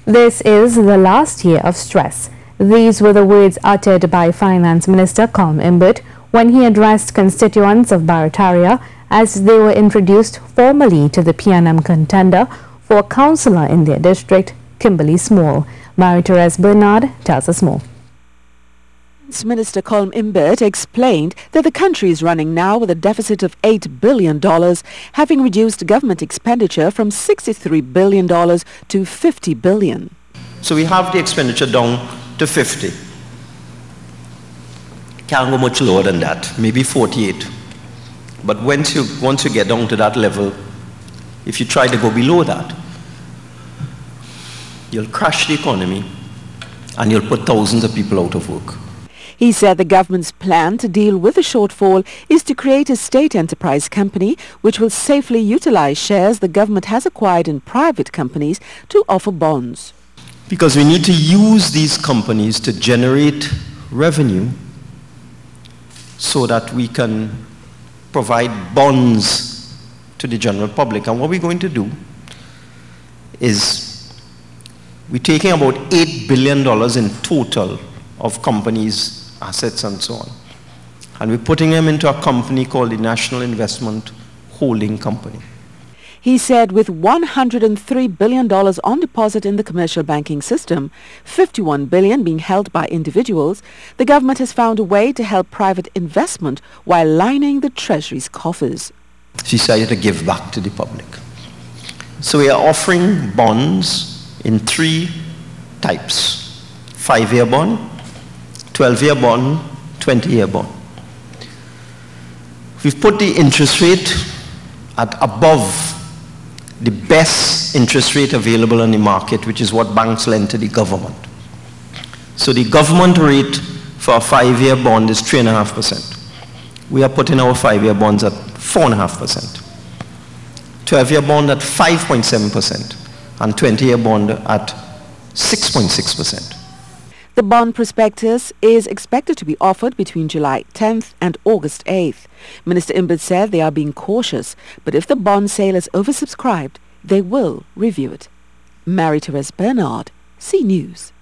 This is the last year of stress. These were the words uttered by Finance Minister Colm Imbert when he addressed constituents of Barataria as they were introduced formally to the PNM contender for councillor in their district, Kimberly Small. Barataria Bernard tells us more. Minister Colm Imbert explained that the country is running now with a deficit of $8 billion, having reduced government expenditure from $63 billion to $50 billion. So we have the expenditure down to 50. Can't go much lower than that, maybe 48. But once you get down to that level, if you try to go below that, you'll crash the economy and you'll put thousands of people out of work. He said the government's plan to deal with the shortfall is to create a state enterprise company which will safely utilize shares the government has acquired in private companies to offer bonds. Because we need to use these companies to generate revenue so that we can provide bonds to the general public. And what we're going to do is we're taking about $8 billion in total of companies' assets and so on. And we're putting them into a company called the National Investment Holding Company. He said with $103 billion on deposit in the commercial banking system, $51 billion being held by individuals, the government has found a way to help private investment while lining the Treasury's coffers. She decided to give back to the public. So we are offering bonds in 3 types: 5-year bond, 12-year bond, 20-year bond. We've put the interest rate at above the best interest rate available on the market, which is what banks lend to the government. So the government rate for a 5-year bond is 3.5%. We are putting our 5-year bonds at 4.5%. 12-year bond at 5.7%, and 20-year bond at 6.6%. The bond prospectus is expected to be offered between July 10th and August 8th. Minister Imbert said they are being cautious, but if the bond sale is oversubscribed, they will review it. Barataria Bernard, C News.